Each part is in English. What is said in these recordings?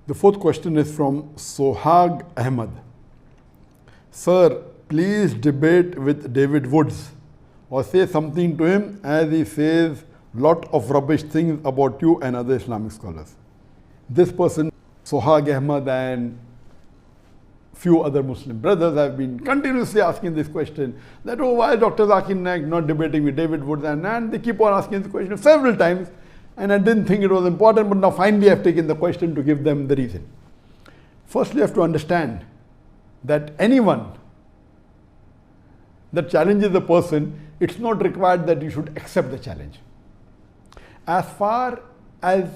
The fourth question is from Sohag Ahmed. Sir, please debate with David Woods or say something to him as he says lot of rubbish things about you and other Islamic scholars. This person, Sohag Ahmed, and few other Muslim brothers have been continuously asking this question that, oh, why Dr. Zakir Naik not debating with David Woods, and they keep on asking this question several times, and I didn't think it was important, but now finally I've taken the question to give them the reason. Firstly, you have to understand that anyone that challenges a person, it's not required that you should accept the challenge. As far as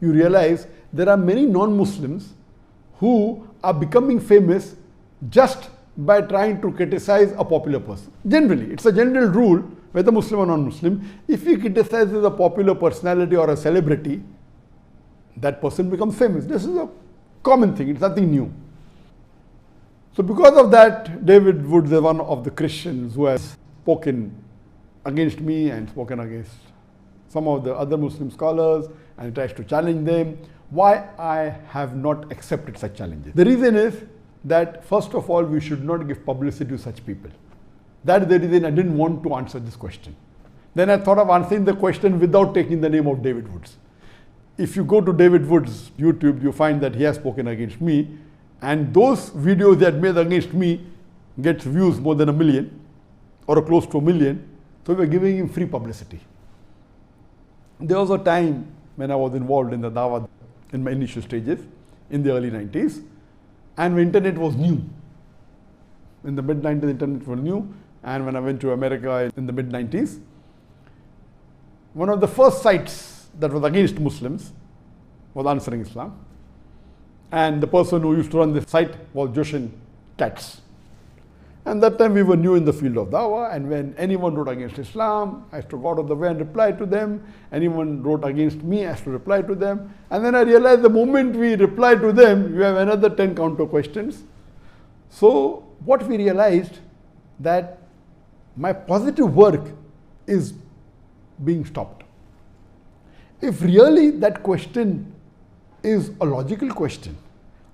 you realize, there are many non-Muslims who are becoming famous just by trying to criticize a popular person. Generally, it's a general rule, whether Muslim or non-Muslim, if he criticizes a popular personality or a celebrity, that person becomes famous. This is a common thing, it's nothing new. So because of that, David Woods is one of the Christians who has spoken against me and spoken against some of the other Muslim scholars and tries to challenge them. Why I have not accepted such challenges? The reason is that first of all, we should not give publicity to such people. That is the reason I didn't want to answer this question. Then I thought of answering the question without taking the name of David Woods. If you go to David Woods' YouTube, you find that he has spoken against me, and those videos that made against me gets views more than 1 million or close to 1 million. So we are giving him free publicity. There was a time when I was involved in the Dawah in my initial stages in the early 90s, and when internet was new. In the mid-90s, internet was new, and when I went to America in the mid-90s, one of the first sites that was against Muslims was Answering Islam, and the person who used to run this site was Joshin Katz. And that time we were new in the field of Dawah, and when anyone wrote against Islam, I used to go out of the way and reply to them. Anyone wrote against me, I used to reply to them. And then I realized the moment we reply to them, you have another 10 counter questions. So what we realized, that my positive work is being stopped. If really that question is a logical question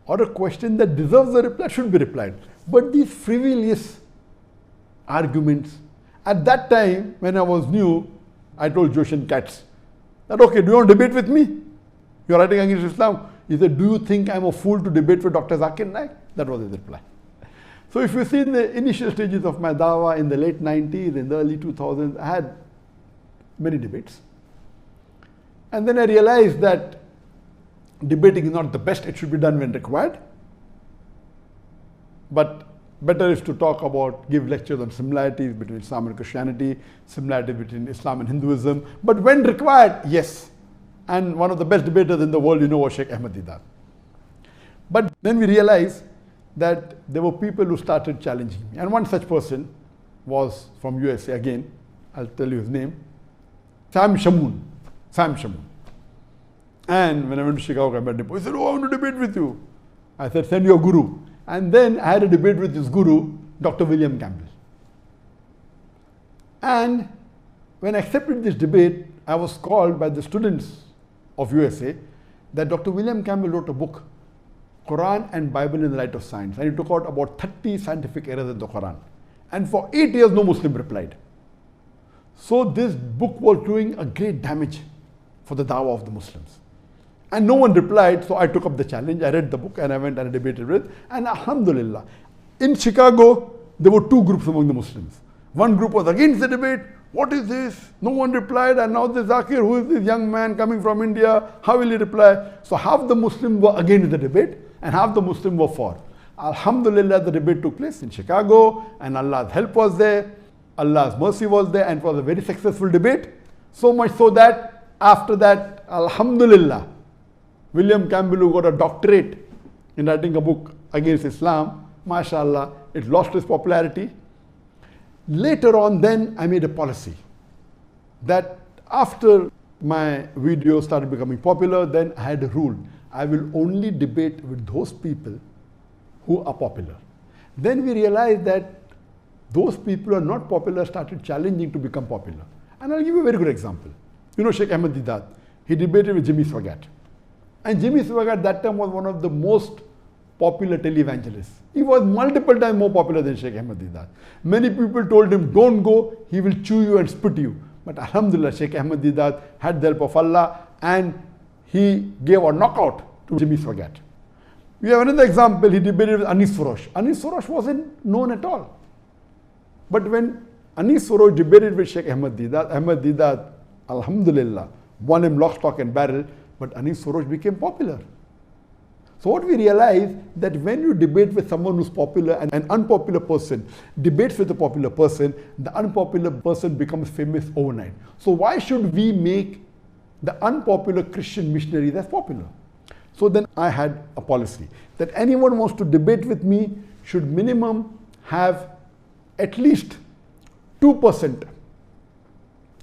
or a question that deserves a reply, should be replied. But these frivolous arguments, at that time when I was new, I told Joshin Katz that, okay, do you want to debate with me? You're writing against Islam. He said, do you think I'm a fool to debate with Dr. Zakir Naik? That was his reply. So if you see in the initial stages of my Dawah in the late 90s, in the early 2000s, I had many debates. And then I realized that debating is not the best, it should be done when required. But better is to talk about, give lectures on similarities between Islam and Christianity, similarities between Islam and Hinduism. But when required, yes. And one of the best debaters in the world, you know, was Sheikh Ahmad Deedat. But then we realized that there were people who started challenging me. And one such person was from USA again. I'll tell you his name. Sam Shamoon. Sam Shamoon. And when I went to Chicago, I met him. He said, oh, I want to debate with you. I said, send your guru. And then I had a debate with his guru, Dr. William Campbell. And when I accepted this debate, I was called by the students of USA that Dr. William Campbell wrote a book, Quran and Bible in the Light of Science. And he took out about 30 scientific errors in the Quran. And for 8 years, no Muslim replied. So this book was doing a great damage for the Dawah of the Muslims. And no one replied, so I took up the challenge. I read the book and I went and I debated with it. And alhamdulillah, in Chicago, there were two groups among the Muslims. One group was against the debate. What is this? No one replied. And now this Zakir, who is this young man coming from India? How will he reply? So half the Muslims were against the debate and half the Muslims were for. Alhamdulillah, the debate took place in Chicago and Allah's help was there. Allah's mercy was there, and it was a very successful debate. So much so that after that, alhamdulillah, William Campbell, who got a doctorate in writing a book against Islam, mashallah, it lost its popularity. Later on, then I made a policy that after my videos started becoming popular, then I had a rule. I will only debate with those people who are popular. Then we realized that those people who are not popular started challenging to become popular. And I'll give you a very good example. You know Sheikh Ahmad Deedat. He debated with Jimmy Swaggart. And Jimmy Swaggart at that time was one of the most popular televangelists. He was multiple times more popular than Sheikh Ahmad Deedat. Many people told him, don't go, he will chew you and spit you. But Alhamdulillah, Sheikh Ahmad Deedat had the help of Allah and he gave a knockout to Jimmy Swaggart. We have another example, he debated with Anis Forosh. Anis Forosh wasn't known at all. But when Anis Forosh debated with Sheikh Ahmad Deedat, Alhamdulillah, won him lock, stock and barrel, but Anis Forosh became popular. So what we realize that when you debate with someone who's popular and an unpopular person debates with a popular person, the unpopular person becomes famous overnight. So why should we make the unpopular Christian missionaries as popular? So then I had a policy that anyone who wants to debate with me should minimum have at least 2%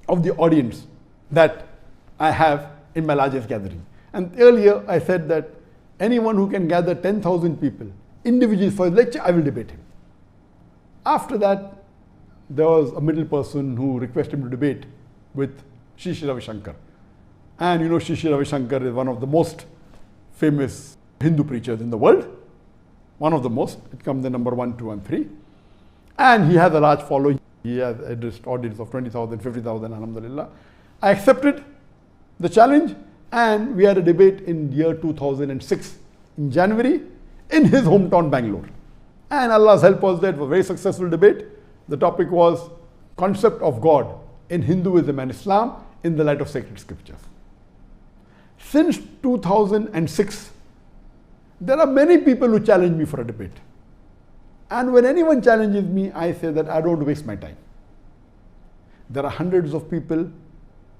of the audience that I have in my largest gathering. And earlier I said that anyone who can gather 10,000 people individually for a lecture, I will debate him. After that, there was a middle person who requested me to debate with Sri Sri Ravi Shankar. And you know, Sri Sri Ravi Shankar is one of the most famous Hindu preachers in the world. One of the most. It comes in number 1, 2 and 3. And he has a large following. He has a audience of 20,000, 50,000, alhamdulillah. I accepted the challenge and we had a debate in year 2006 in January in his hometown Bangalore. And Allah's help was that it was a very successful debate. The topic was concept of God in Hinduism and Islam in the light of sacred scriptures. Since 2006, there are many people who challenge me for a debate. And when anyone challenges me, I say that I don't waste my time. There are hundreds of people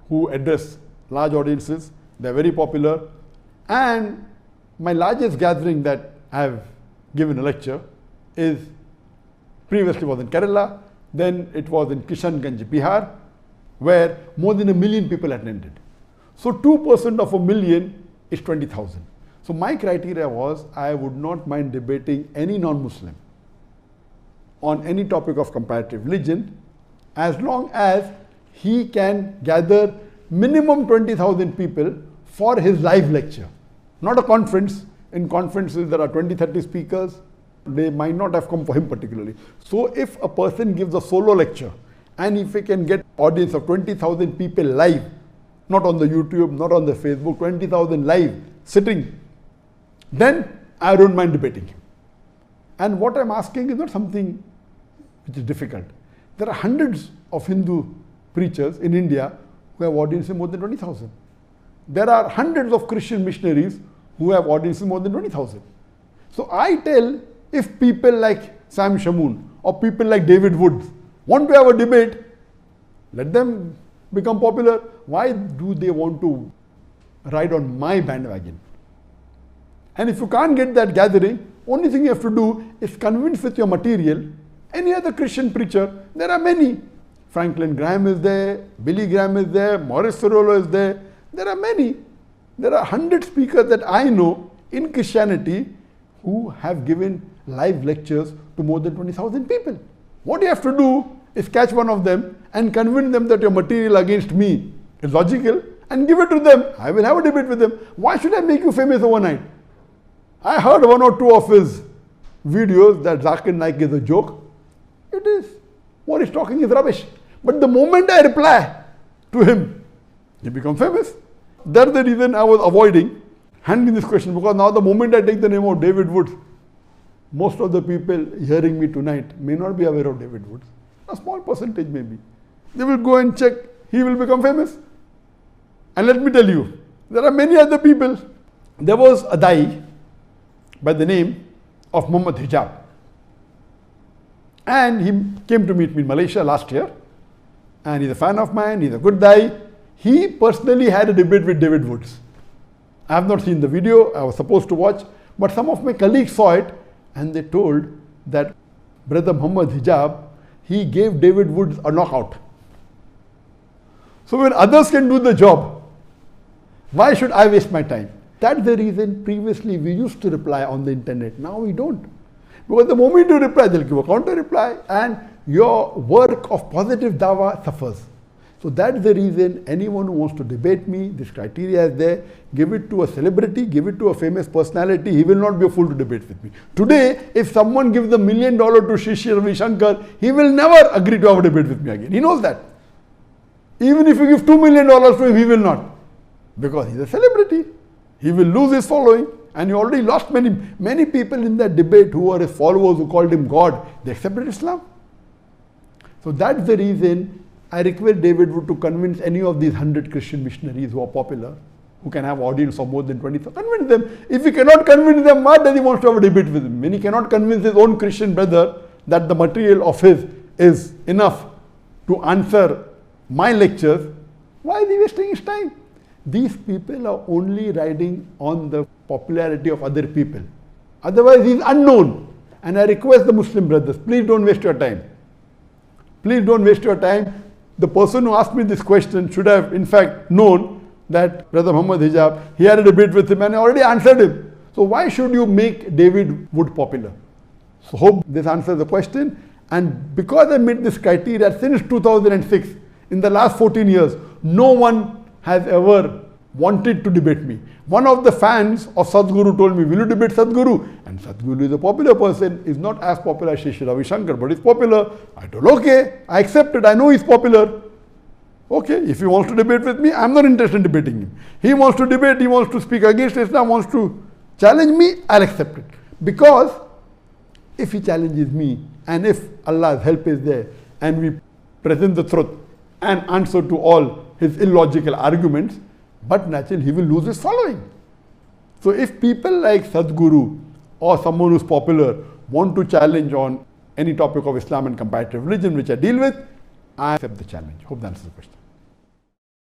who address large audiences. They're very popular. And my largest gathering that I have given a lecture is previously was in Kerala, then it was in Kishanganj, Bihar, where more than 1 million people attended. So 2% of 1 million is 20,000. So my criteria was I would not mind debating any non-Muslim on any topic of comparative religion as long as he can gather minimum 20,000 people for his live lecture. Not a conference. In conferences there are 20, 30 speakers. They might not have come for him particularly. So if a person gives a solo lecture and if he can get audience of 20,000 people live, not on the YouTube, not on the Facebook, 20,000 live sitting, then I don't mind debating him. And what I'm asking is not something which is difficult. There are hundreds of Hindu preachers in India who have audiences more than 20,000. There are hundreds of Christian missionaries who have audiences more than 20,000. So I tell, if people like Sam Shamoun or people like David Woods want to have a debate, let them become popular. Why do they want to ride on my bandwagon? And if you can't get that gathering, only thing you have to do is convince with your material any other Christian preacher. There are many. Franklin Graham is there, Billy Graham is there, Morris Cerullo is there. There are many. There are 100 speakers that I know in Christianity who have given live lectures to more than 20,000 people. What you have to do is catch one of them and convince them that your material against me is logical and give it to them. I will have a debate with them. Why should I make you famous overnight? I heard 1 or 2 of his videos that Zakir Naik is a joke. It is. What he's talking is rubbish. But the moment I reply to him, he becomes famous. That's the reason I was avoiding handling this question, because now the moment I take the name of David Woods, most of the people hearing me tonight may not be aware of David Woods. A small percentage maybe. They will go and check. He will become famous. And let me tell you, there are many other people. There was a Dai by the name of Muhammad Hijab. And he came to meet me in Malaysia last year. And he's a fan of mine. He's a good Dai. He personally had a debate with David Woods. I have not seen the video. I was supposed to watch. But some of my colleagues saw it. And they told that Brother Muhammad Hijab, he gave David Woods a knockout. So when others can do the job, why should I waste my time? That's the reason previously we used to reply on the internet. Now we don't. Because the moment you reply, they'll give a counter reply and your work of positive dawah suffers. So that's the reason anyone who wants to debate me, this criteria is there. Give it to a celebrity, give it to a famous personality. He will not be a fool to debate with me. Today, if someone gives $1 million to Sri Sri Ravi Shankar, he will never agree to have a debate with me again. He knows that. Even if you give $2 million to him, he will not. Because he's a celebrity. He will lose his following. And he already lost many people in that debate who are his followers, who called him God. They accepted Islam. So that's the reason I request David Wood to convince any of these 100 Christian missionaries who are popular, who can have audience of more than 20,000. Convince them. If he cannot convince them, why does he want to have a debate with him? When he cannot convince his own Christian brother that the material of his is enough to answer my lectures, why is he wasting his time? These people are only riding on the popularity of other people. Otherwise, he is unknown. And I request the Muslim brothers, please don't waste your time. Please don't waste your time. The person who asked me this question should have, in fact, known that Brother Muhammad Hijab, he had a debate with him and I already answered him. So why should you make David Wood popular? So hope this answers the question. And because I met this criteria since 2006, in the last 14 years, no one has ever wanted to debate me. One of the fans of Sadhguru told me, will you debate Sadhguru? And Sadhguru is a popular person, is not as popular as Sri Sri Ravi Shankar, but he's popular. I told, okay, I accept it, I know he's popular. Okay, if he wants to debate with me, I'm not interested in debating him. He wants to debate, he wants to speak against Islam, wants to challenge me, I'll accept it. Because if he challenges me, and if Allah's help is there, and we present the truth and answer to all his illogical arguments, but naturally he will lose his following. So if people like Sadhguru or someone who's popular want to challenge on any topic of Islam and comparative religion, which I deal with, I accept the challenge. Hope that answers the question.